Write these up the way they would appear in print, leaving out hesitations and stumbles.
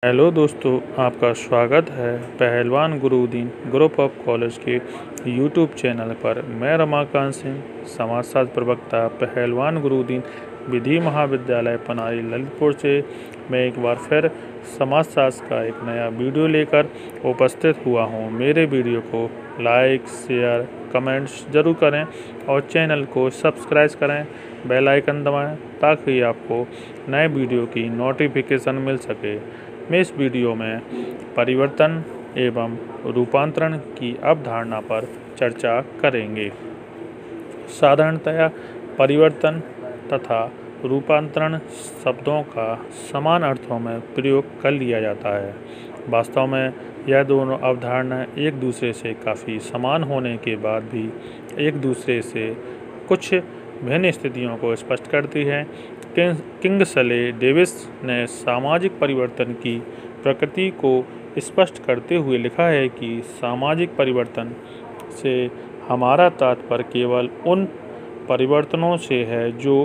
Hello दोस्तों, आपका स्वागत है पहलवान गुरुदीन ग्रुप ऑफ कॉलेज के यूट्यूब चैनल पर। मैं रमाकांत सिंह, समाजशास्त्र प्रवक्ता, पहलवान गुरुदीन विधि महाविद्यालय पनारी ललितपुर से मैं एक बार फिर समाजशास्त्र का एक नया वीडियो लेकर उपस्थित हुआ हूं। मेरे वीडियो को लाइक, शेयर, कमेंट्स ज़रूर करें और चैनल को सब्सक्राइब करें, बेल आइकन दबाएं ताकि आपको नए वीडियो की नोटिफिकेशन मिल सके। मैं इस वीडियो में परिवर्तन एवं रूपांतरण की अवधारणा पर चर्चा करेंगे। साधारणतया परिवर्तन तथा रूपांतरण शब्दों का समान अर्थों में प्रयोग कर लिया जाता है। वास्तव में यह दोनों अवधारणाएं एक दूसरे से काफ़ी समान होने के बाद भी एक दूसरे से कुछ भिन्न स्थितियों को स्पष्ट करती है। किंग्सले डेविस ने सामाजिक परिवर्तन की प्रकृति को स्पष्ट करते हुए लिखा है कि सामाजिक परिवर्तन से हमारा तात्पर्य केवल उन परिवर्तनों से है जो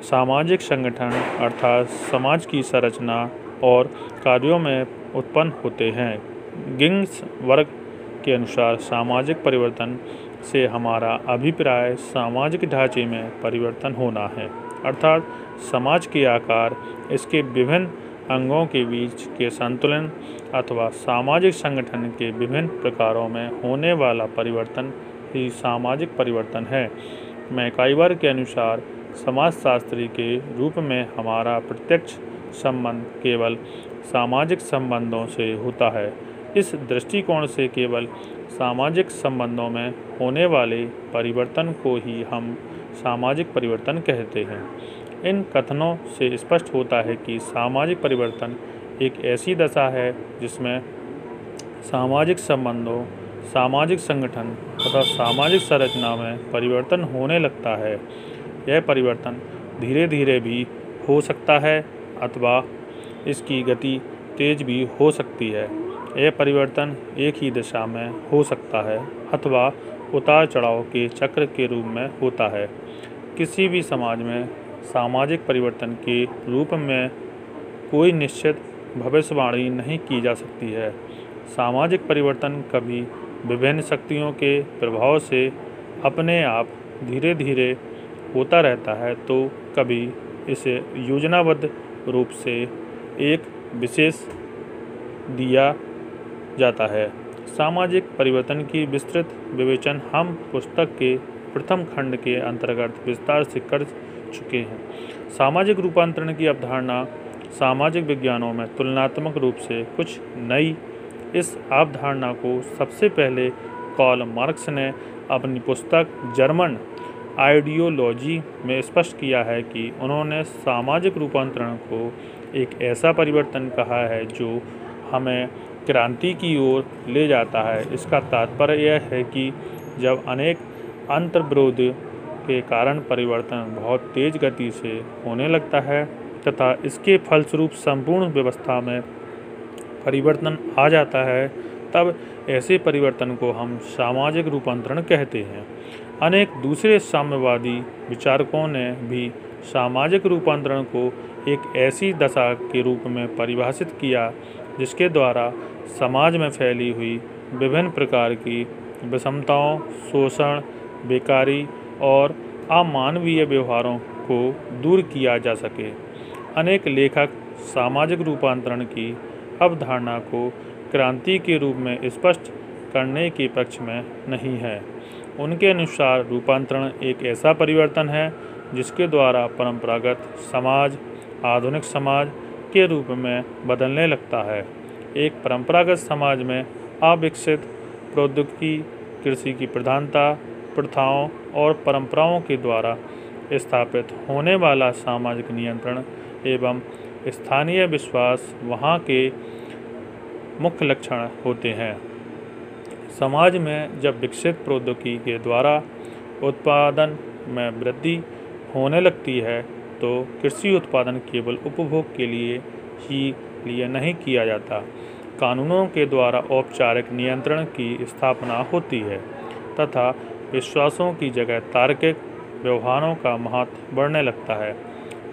सामाजिक संगठन अर्थात समाज की संरचना और कार्यों में उत्पन्न होते हैं। गिंग्स वर्ग के अनुसार सामाजिक परिवर्तन से हमारा अभिप्राय सामाजिक ढांचे में परिवर्तन होना है, अर्थात समाज के आकार, इसके विभिन्न अंगों के बीच के संतुलन अथवा सामाजिक संगठन के विभिन्न प्रकारों में होने वाला परिवर्तन ही सामाजिक परिवर्तन है। मैकाइवर के अनुसार समाजशास्त्री के रूप में हमारा प्रत्यक्ष संबंध केवल सामाजिक संबंधों से होता है। इस दृष्टिकोण से केवल सामाजिक संबंधों में होने वाले परिवर्तन को ही हम सामाजिक परिवर्तन कहते हैं। इन कथनों से स्पष्ट होता है कि सामाजिक परिवर्तन एक ऐसी दशा है जिसमें सामाजिक संबंधों, सामाजिक संगठन तथा सामाजिक संरचना में परिवर्तन होने लगता है। यह परिवर्तन धीरे धीरे भी हो सकता है अथवा इसकी गति तेज भी हो सकती है। यह परिवर्तन एक ही दिशा में हो सकता है अथवा उतार चढ़ाव के चक्र के रूप में होता है। किसी भी समाज में सामाजिक परिवर्तन के रूप में कोई निश्चित भविष्यवाणी नहीं की जा सकती है। सामाजिक परिवर्तन कभी विभिन्न शक्तियों के प्रभाव से अपने आप धीरे धीरे होता रहता है, तो कभी इसे योजनाबद्ध रूप से एक विशेष दिया जाता है। सामाजिक परिवर्तन की विस्तृत विवेचन हम पुस्तक के प्रथम खंड के अंतर्गत विस्तार से कर चुके हैं। सामाजिक रूपांतरण की अवधारणा सामाजिक विज्ञानों में तुलनात्मक रूप से कुछ नई। इस अवधारणा को सबसे पहले कार्ल मार्क्स ने अपनी पुस्तक जर्मन आइडियोलॉजी में स्पष्ट किया है कि उन्होंने सामाजिक रूपांतरण को एक ऐसा परिवर्तन कहा है जो हमें क्रांति की ओर ले जाता है। इसका तात्पर्य यह है कि जब अनेक अंतर्विरोध के कारण परिवर्तन बहुत तेज गति से होने लगता है तथा इसके फलस्वरूप संपूर्ण व्यवस्था में परिवर्तन आ जाता है, तब ऐसे परिवर्तन को हम सामाजिक रूपांतरण कहते हैं। अनेक दूसरे साम्यवादी विचारकों ने भी सामाजिक रूपांतरण को एक ऐसी दशा के रूप में परिभाषित किया जिसके द्वारा समाज में फैली हुई विभिन्न प्रकार की विषमताओं, शोषण, बेकारी और अमानवीय व्यवहारों को दूर किया जा सके। अनेक लेखक सामाजिक रूपांतरण की अवधारणा को क्रांति के रूप में स्पष्ट करने के पक्ष में नहीं है। उनके अनुसार रूपांतरण एक ऐसा परिवर्तन है जिसके द्वारा परंपरागत समाज आधुनिक समाज के रूप में बदलने लगता है। एक परंपरागत समाज में अविकसित प्रौद्योगिकी, कृषि की प्रधानता, प्रथाओं और परंपराओं के द्वारा स्थापित होने वाला सामाजिक नियंत्रण एवं स्थानीय विश्वास वहाँ के मुख्य लक्षण होते हैं। समाज में जब विकसित प्रौद्योगिकी के द्वारा उत्पादन में वृद्धि होने लगती है, तो कृषि उत्पादन केवल उपभोग के लिए नहीं किया जाता। कानूनों के द्वारा औपचारिक नियंत्रण की स्थापना होती है तथा विश्वासों की जगह तार्किक व्यवहारों का महत्व बढ़ने लगता है।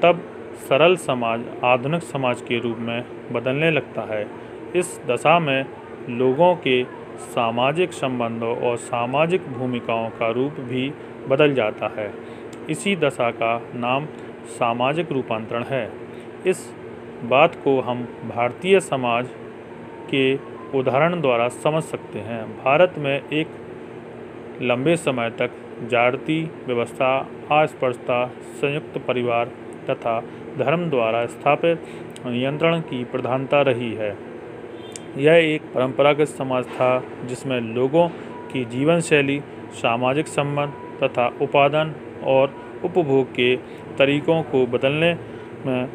तब सरल समाज आधुनिक समाज के रूप में बदलने लगता है। इस दशा में लोगों के सामाजिक संबंधों और सामाजिक भूमिकाओं का रूप भी बदल जाता है। इसी दशा का नाम सामाजिक रूपांतरण है। इस बात को हम भारतीय समाज के उदाहरण द्वारा समझ सकते हैं। भारत में एक लंबे समय तक जाति व्यवस्था, अस्पृश्यता, संयुक्त परिवार तथा धर्म द्वारा स्थापित नियंत्रण की प्रधानता रही है। यह एक परंपरागत समाज था जिसमें लोगों की जीवन शैली, सामाजिक संबंध तथा उत्पादन और उपभोग के तरीकों को बदलने में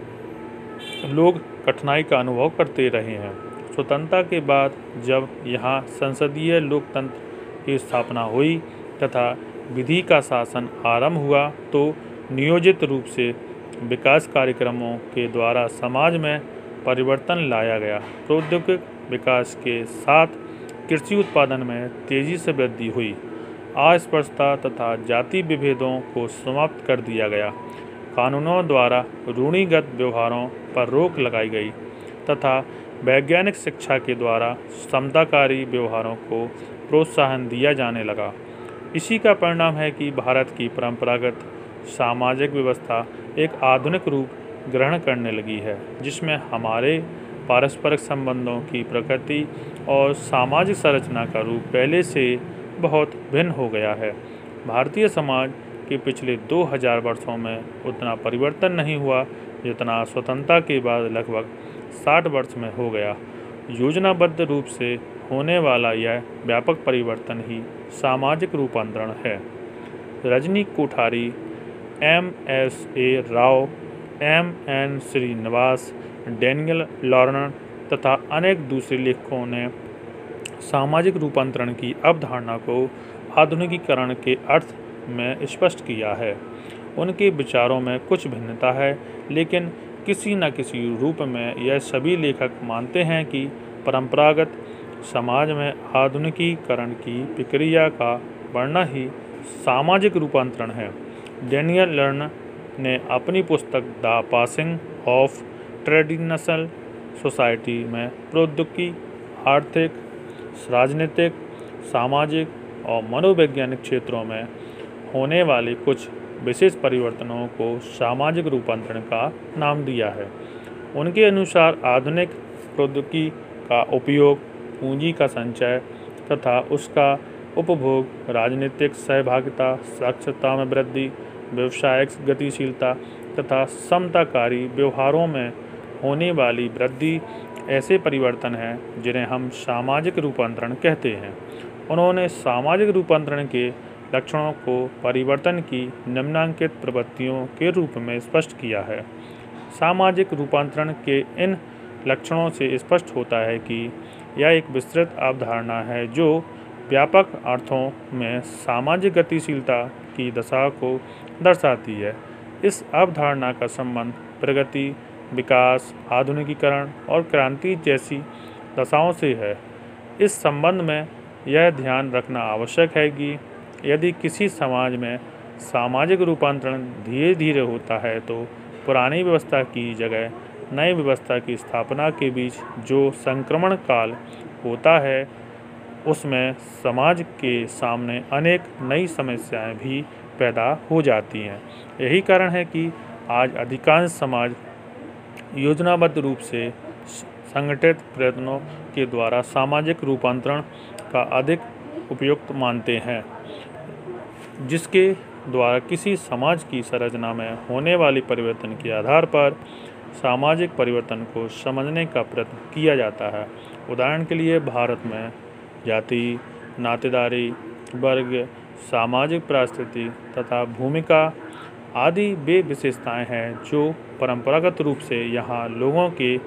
लोग कठिनाई का अनुभव करते रहे हैं। स्वतंत्रता के बाद जब यहाँ संसदीय लोकतंत्र की स्थापना हुई तथा विधि का शासन आरंभ हुआ तो नियोजित रूप से विकास कार्यक्रमों के द्वारा समाज में परिवर्तन लाया गया। प्रौद्योगिक विकास के साथ कृषि उत्पादन में तेजी से वृद्धि हुई। अस्पृश्यता तथा जाति विभेदों को समाप्त कर दिया गया। कानूनों द्वारा रूढ़िगत व्यवहारों पर रोक लगाई गई तथा वैज्ञानिक शिक्षा के द्वारा समताकारी व्यवहारों को प्रोत्साहन दिया जाने लगा। इसी का परिणाम है कि भारत की परंपरागत सामाजिक व्यवस्था एक आधुनिक रूप ग्रहण करने लगी है, जिसमें हमारे पारस्परिक संबंधों की प्रकृति और सामाजिक संरचना का रूप पहले से बहुत भिन्न हो गया है। भारतीय समाज के पिछले 2000 वर्षों में उतना परिवर्तन नहीं हुआ जितना स्वतंत्रता के बाद लगभग 60 वर्ष में हो गया। योजनाबद्ध रूप से होने वाला यह व्यापक परिवर्तन ही सामाजिक रूपांतरण है। Rajni Kothari, M.S.A. Rao, M.N. Srinivas, Daniel Lerner तथा अनेक दूसरे लेखकों ने सामाजिक रूपांतरण की अवधारणा को आधुनिकीकरण के अर्थ में स्पष्ट किया है। उनके विचारों में कुछ भिन्नता है, लेकिन किसी न किसी रूप में यह सभी लेखक मानते हैं कि परंपरागत समाज में आधुनिकीकरण की प्रक्रिया का बढ़ना ही सामाजिक रूपांतरण है। डैनियल लर्नर ने अपनी पुस्तक the passing of traditional society में प्रौद्योगिकी, आर्थिक, राजनीतिक, सामाजिक और मनोवैज्ञानिक क्षेत्रों में होने वाले कुछ विशेष परिवर्तनों को सामाजिक रूपांतरण का नाम दिया है। उनके अनुसार आधुनिक प्रौद्योगिकी का उपयोग, पूंजी का संचय तथा उसका उपभोग, राजनीतिक सहभागिता, साक्षरता में वृद्धि, व्यावसायिक गतिशीलता तथा समताकारी व्यवहारों में होने वाली वृद्धि ऐसे परिवर्तन हैं जिन्हें हम सामाजिक रूपांतरण कहते हैं। उन्होंने सामाजिक रूपांतरण के लक्षणों को परिवर्तन की निम्नलिखित प्रवृत्तियों के रूप में स्पष्ट किया है। सामाजिक रूपांतरण के इन लक्षणों से स्पष्ट होता है कि यह एक विस्तृत अवधारणा है जो व्यापक अर्थों में सामाजिक गतिशीलता की दशा को दर्शाती है। इस अवधारणा का संबंध प्रगति, विकास, आधुनिकीकरण और क्रांति जैसी दशाओं से है। इस संबंध में यह ध्यान रखना आवश्यक है कि यदि किसी समाज में सामाजिक रूपांतरण धीरे धीरे होता है तो पुरानी व्यवस्था की जगह नई व्यवस्था की स्थापना के बीच जो संक्रमण काल होता है उसमें समाज के सामने अनेक नई समस्याएं भी पैदा हो जाती हैं। यही कारण है कि आज अधिकांश समाज योजनाबद्ध रूप से संगठित प्रयत्नों के द्वारा सामाजिक रूपांतरण का अधिक उपयुक्त मानते हैं, जिसके द्वारा किसी समाज की संरचना में होने वाली परिवर्तन के आधार पर सामाजिक परिवर्तन को समझने का प्रयत्न किया जाता है। उदाहरण के लिए भारत में जाति, नातेदारी, वर्ग, सामाजिक परिस्थिति तथा भूमिका आदि वे विशेषताएं हैं जो परंपरागत रूप से यहाँ लोगों के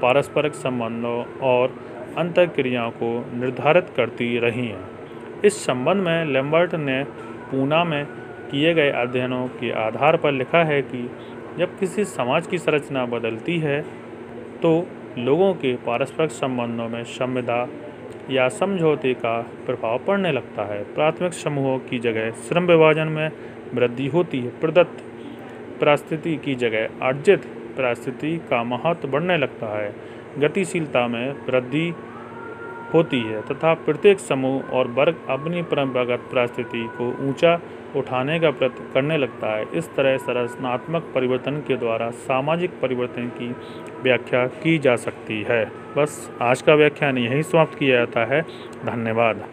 पारस्परिक संबंधों और अंतःक्रियाओं को निर्धारित करती रही हैं। इस संबंध में लैम्बर्ट ने पूना में किए गए अध्ययनों के आधार पर लिखा है कि जब किसी समाज की संरचना बदलती है तो लोगों के पारस्परिक संबंधों में संविदा या समझौते का प्रभाव पड़ने लगता है। प्राथमिक समूहों की जगह श्रम विभाजन में वृद्धि होती है। प्रदत्त परिस्थिति की जगह अर्जित परिस्थिति का महत्व बढ़ने लगता है, गतिशीलता में वृद्धि होती है तथा प्रत्येक समूह और वर्ग अपनी परंपरागत परिस्थिति को ऊंचा उठाने का प्रयत्न करने लगता है। इस तरह संरचनात्मक परिवर्तन के द्वारा सामाजिक परिवर्तन की व्याख्या की जा सकती है। बस आज का व्याख्यान यहीं समाप्त किया जाता है। धन्यवाद।